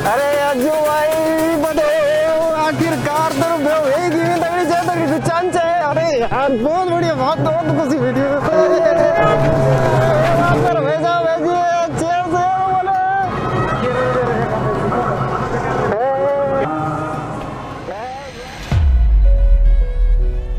अरे अज्जू भाई बताओ आखिरकार तो होएगी तगड़ी से तगड़ी चांस है। अरे यार बहुत बढ़िया बहुत खुशी वीडियो वैसा वैसे चेयर से बोले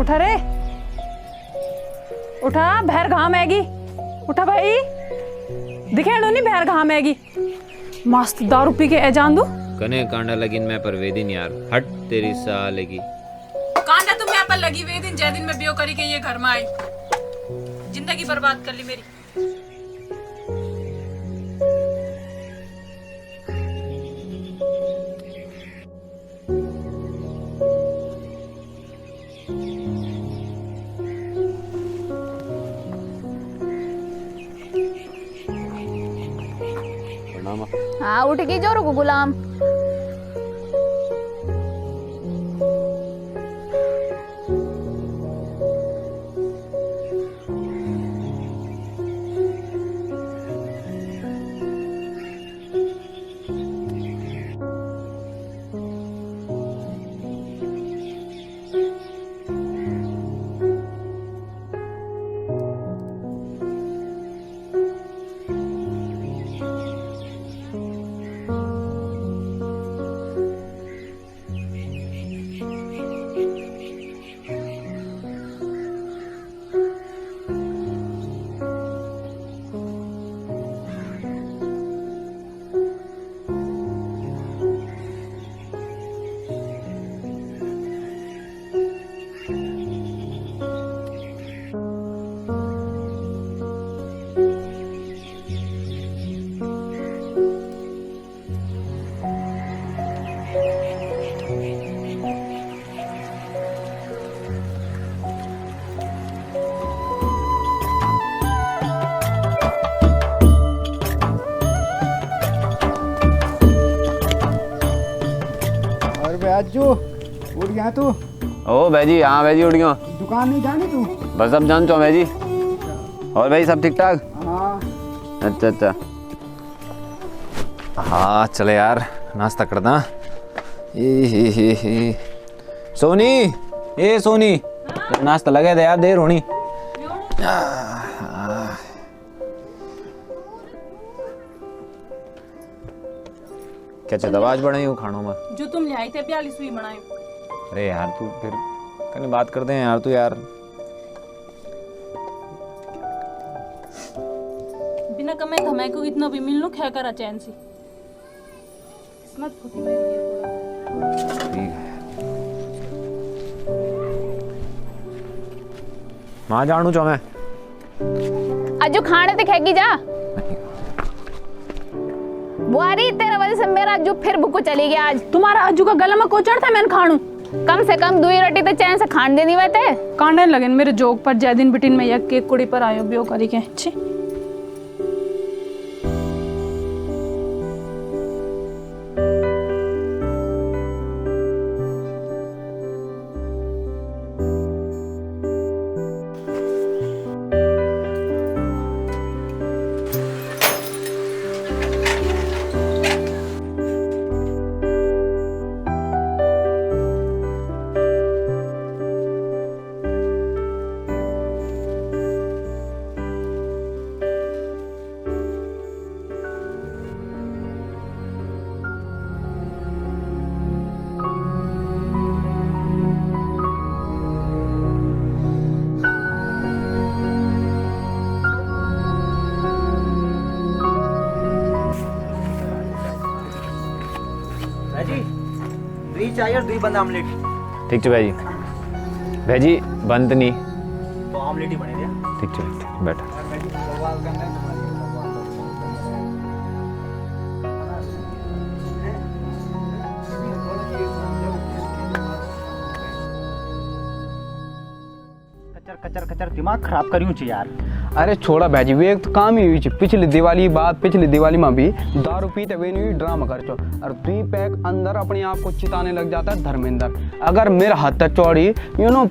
उठा रे उठा भैर घाम आएगी। उठा भाई दिखे नहीं भैर घाम आएगी। मस्त दारू पी के एजान दू कने कांडा लगिन मैं पर वेदिन यार हट तेरी सालेगी। कांडा तुम यहाँ पर लगी वे दिन जय दिन में बियो करी के ये घर में आई जिंदगी बर्बाद कर ली मेरी। हाँ उठ गई जोरू को गुलाम। अज्जू उठ गया तू? ओ भाई हाँ भाई उठ गया। दुकान नहीं जानी तू? बस अब जान चो भाई। और भाई सब ठीक ठाक? हाँ अच्छा अच्छा हाँ चले यार नाश्ता करना। सोनी ए सोनी नाश्ता लगे दे यार देर होनी। क्या चाहता आवाज बढ़ाई हूँ खानों में जो तुम ले आई थे 42वीं बनाए। अरे यार तू फिर कहीं बात करते हैं यार तू यार बिना कमाए धमाए को इतना भी मिल लो क्या करा चैन से किस्मत फूटी मेरी ये ठीक है माँ जानू चो मैं अज्जू खाने ते खेगी जा। बुआरी तेरे वजह से मेरा अज्जू फिर भूखो चली गया आज। तुम्हारा अज्जू का गला में कोचड़ था मैंने खानू कम से कम दुई रोटी तो चैन से खान देनी वते। कांडे लगन मेरे जोक पर जय दिन बिटिन में यक के कुड़ी पर आयो बियो करी के छी। चाहिए और 2 बंद आमलेट। ठीक है भाई भाजी बंद नहीं तो आमलेट ही बनेगा। ठीक है बैठा कचर कचर दिमाग खराब करियो छी यार। अरे छोड़ा भाजी वे एक तो काम ही हुई थी पिछली दिवाली में भी दारू पीते हुए नहीं ड्रामा कर चो और 2 पैक अंदर अपने आप को चिताने लग जाता है धर्मेंद्र। अगर मेरा हाथ तक चौड़ी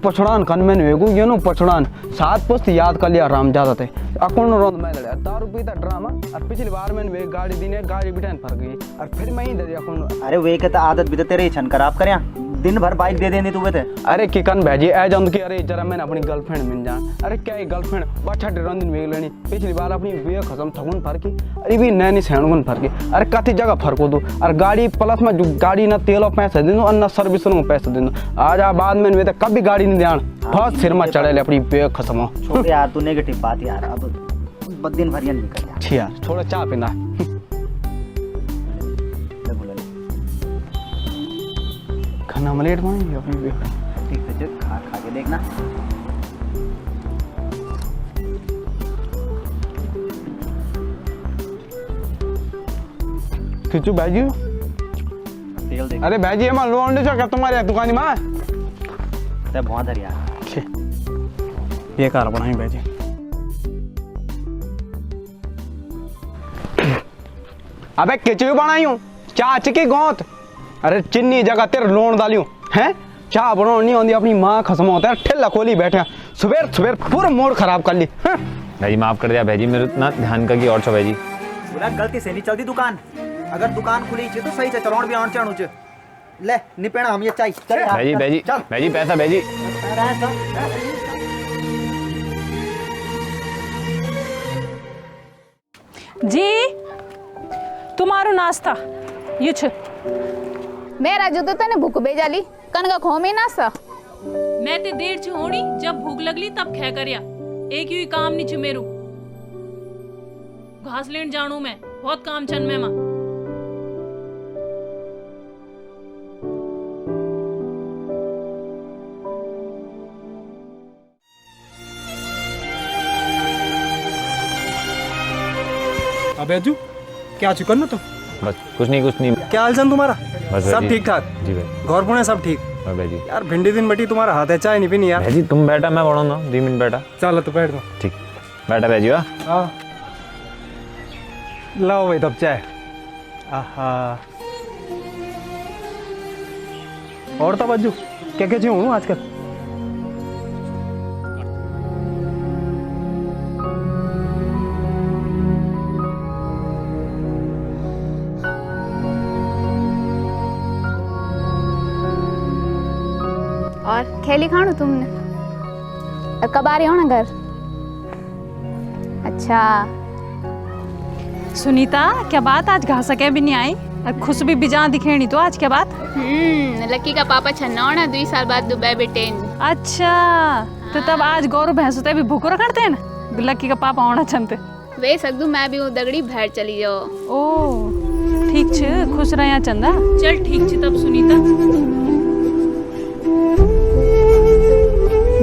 पछड़ान कनमेन वेगू पछड़ान 7 पुस्त याद कर लिया राम ज्यादा थे अकुन रोंद में लड़े दारू पीता ड्रामा और पिछली बार मैंने वे गाड़ी दी ने गाड़ी बिठान फर गई और फिर मैं ही दे दिया अकुन। अरे वे के तो आदत भी तो तेरे ही छन खराब करे दिन भर बाइक दे देनी तू वे थे। अरे किकन भाजी ए जाऊँ कि अरे जरा मैंने अपनी गर्लफ्रेंड मिल जा। अरे क्या ही गर्लफ्रेंड बच्चा डेढ़ दिन वेग लेनी पिछली बार अपनी वे खसम थगुन फरकी अरे भी नैनी सैणगुन फरकी अरे कति जगह फरको दो और गाड़ी प्लस में जो गाड़ी ना तेल और पैसा दे दो और ना सर्विस में पैसा दे दो आज आ बाद में वे तो कभी गाड़ी नहीं ध्यान बहुत सिर में चढ़े ले अपनी वे खसम। छोड़ यार तू नेगेटिव बात यार अब दिन भर नहीं कर यार। ठीक यार थोड़ा चाय पीना खाना मलेट बनाएंगे अपनी वे ठीक है चल खा खा के देखना। खिंचू भाजी तेल देख। अरे भाजी हमारा लोन दे क्या तुम्हारे दुकानी में ते बहुत धर यार ये कार बनाई भाजी अबे खिचड़ी बनाई हूँ चाच की गोंत अरे चिन्नी जगह तेरे लोन डाली हूँ हैं चाह बनाओ नहीं आती अपनी माँ खसम होता है ठेला खोली बैठे सुबह सुबह पूरा मूड खराब कर ली। भाई माफ कर दिया भाई मेरे इतना ध्यान का की और छो भाई बोला गलती से नहीं चलती दुकान अगर दुकान खुली छे तो सही से चलाउण भी आण चाणू छे ले निपेणा हम ये चाय चल यार, भाई चल, भाई चल भाई पैसा भाई जी तुम्हारो नाश्ता ये छ मेरा जो तो तने भूख बेजाली कनका खो में नासा मैं ते देर छ होनी जब भूख लगली तब खे करया एक ही काम नहीं छ मेरू घास लेन जानू मैं बहुत काम छन में मां अबे अज्जू क्या चुकन ना तो बस कुछ नहीं क्या हालचाल तुम्हारा बस सब भाई। ठीक ठाक जी भाई घर पुणे सब ठीक हाँ भाई जी यार भिंडी दिन बटी तुम्हारा हाथ है चाय नहीं पीनी यार भाई जी तुम बैठा मैं बढ़ो ना 2 मिनट बैठा चलो तो बैठ दो ठीक बैठा भाई जी वाह हाँ लाओ भाई तब चाय आहा और तब अज्जू क्या क्या चाहिए हूँ आजकल और खेली खाणू तुमने और कब आ रही हो ना घर। अच्छा सुनीता क्या बात आज घास के भी नहीं आई और खुश भी बिजा दिखेनी तो आज क्या बात। लकी का पापा छन्ना होना 2 साल बाद दुबई बेटे अच्छा तो तब आज गौरव भैंसुते भी भूखो करते हैं ना लकी का पापा होना चलते वे सकदू मैं भी दगड़ी भैर चली जाओ। ओ ठीक छ खुश रहा चंदा चल ठीक छ तब सुनीता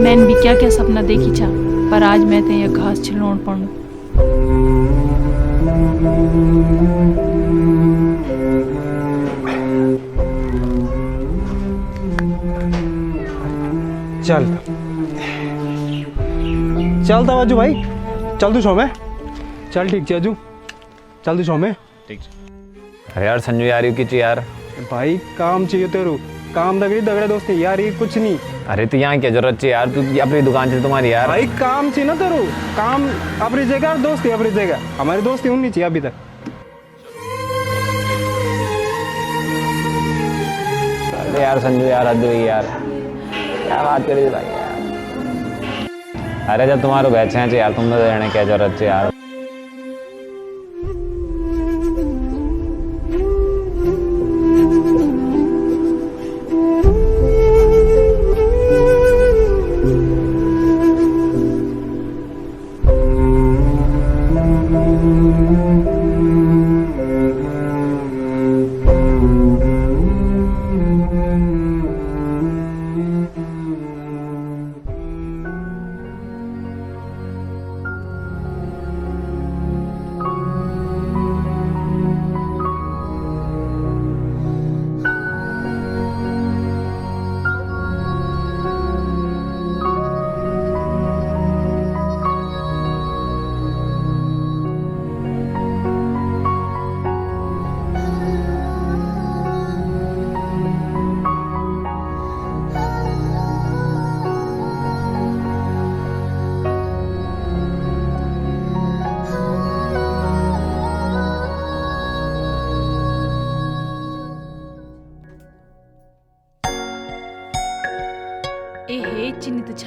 मैंने भी क्या क्या सपना देखी छा पर आज मैं ते ये घास छिलोण पड़ू चल चल तब अज्जू भाई चल तू शो में चल ठीक है अज्जू चल तू शो में ठीक अरे यार संजू यार यू की यार भाई काम चाहिए तेरू काम दगड़े दोस्ती यार ये कुछ नहीं। अरे तो यहाँ क्या जरूरत है यार तू अपनी दुकान से तुम्हारी यार भाई काम चाहिए ना तेरू काम अपनी जगह और दोस्ती अपनी जगह हमारी दोस्ती होनी चाहिए अभी तक। अरे यार संजू यार हद हुई यार क्या बात करी भाई यार अरे जब तुम्हारे बैठे हैं यार तुम तो रहने क्या जरूरत है यार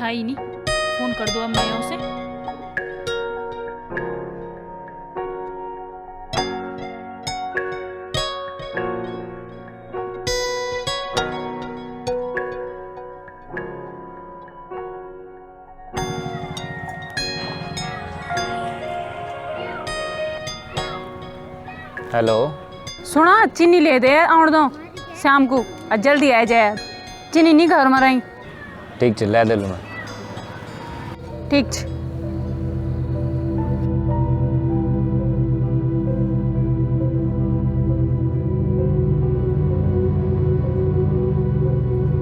था ही नहीं। फोन कर दो अब मैं उसे। हेलो। सुना चीनी ले दे आउण दो शाम को और जल्दी आ जाए। चीनी नहीं घर में रही। ठीक है, ले दे लूँ मैं। ठीक छ।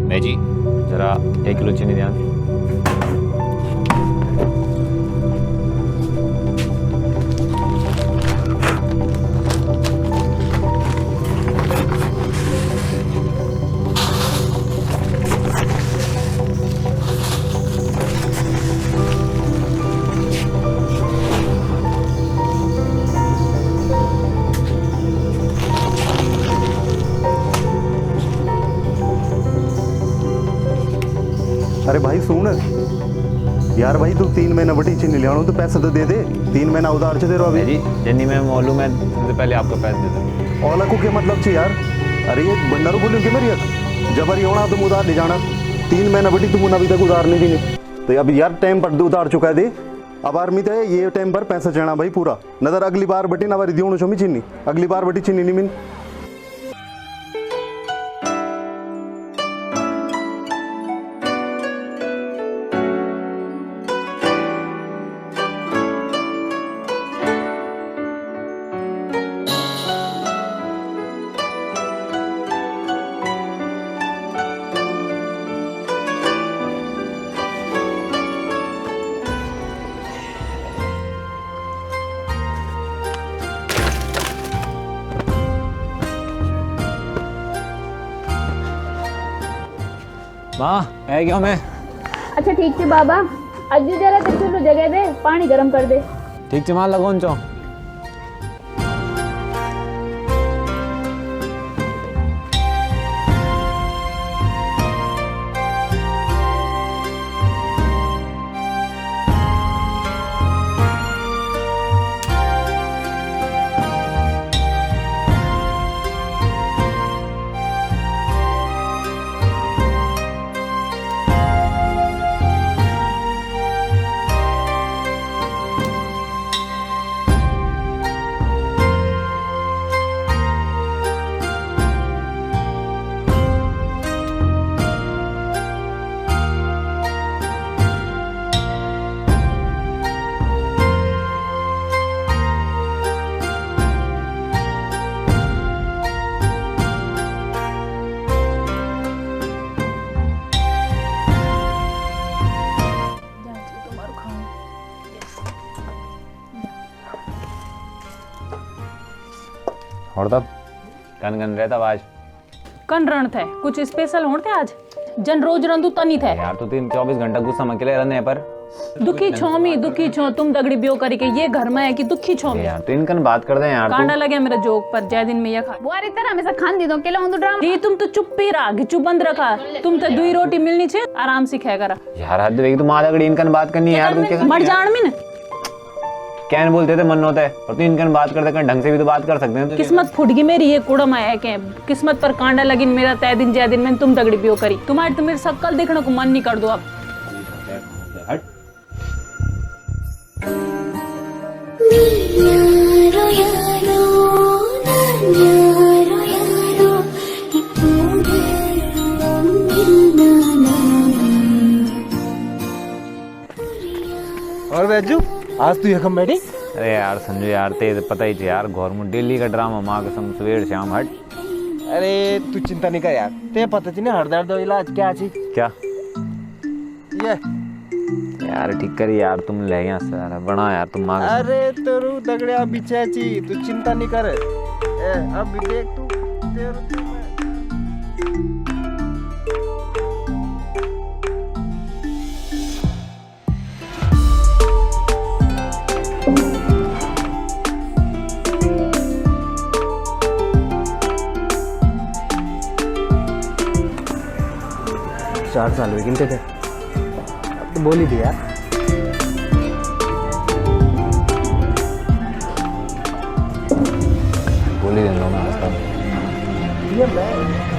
मैं जी जरा 1 किलो चीनी ध्यान। अरे भाई सुन यार, भाई तू 3 महीना बटी चीनी ले तो पैसे तो दे दे। 3 महीना उधार से दे रहा मैं अभी। जी जिन्नी मैं मालूम है सबसे पहले आपको पैसे दे दूँ। ओला को क्या मतलब छी यार? अरे ये बंदर बोलूँ कि मेरी एक जबर होना तुम उधार ले जाना। 3 महीना बटी तुम अभी तक उधार नहीं दी। तो अब यार टाइम पर उधार चुका दे। अब आर्मी तो ये टाइम पर पैसा चढ़ना भाई पूरा, नजर अगली बार बटी ना बारी दियो छोमी चीनी, अगली बार बटी चीनी नहीं मिल। माँ है क्यों मैं? अच्छा ठीक है बाबा, अज्जू जरा तो चुल्लू जगह दे, पानी गरम कर दे। ठीक है माँ, लगोन चो। और तब कन कन रहता आज कन रण थे कुछ स्पेशल होते आज जन रोज रंदू तनी थे यार। तो 24 घंटा गुस्सा में अकेले रहने पर दुखी छोमी दुखी छो तुम दगड़ी ब्यो करी के ये घर में है कि दुखी छोमी यार। तो इनकन बात कर दे यार। कांडा लगे मेरा जोक पर जय दिन में ये खा बुआरी तरह हमेशा खान दी दो केला उन ड्रामा। दी तुम तो चुप ही रहा घिचू बंद रखा। तुम तो 2 रोटी मिलनी छे आराम से खाया करा यार। हद वेगी तो माँ दगड़ी इनकन बात करनी है यार। तू क्या मर जान में न क्या बोलते थे मन होता है, और तू इनकन बात करते कर ढंग से भी तो बात कर सकते हैं। किस्मत फुट गई मेरी ये कुड़म है के किस्मत पर कांडा लगी मेरा तय दिन जय दिन में तुम दगड़ी ब्यो करी। तुम्हारे तो मेरे शक्ल देखने को मन नहीं कर दो अब। और बैजू आज तू यकम बैठी? अरे यार संजू यार, ते पता ही यार गवर्नमेंट दिल्ली का ड्रामा माँ कसम सवेर शाम हट। अरे तू चिंता नहीं कर यार, ते पता चले हर दर्द इलाज क्या चीज क्या ये यार ठीक करी यार। तुम ले यहाँ सारा बना यार तुम माँ। अरे तेरू दगड़िया बिचाची तू चिंता नहीं कर। अब देख तू तेरू चार साल हुए किनते थे तो बोल ही दिया। गोली दे दो ना। ये मैं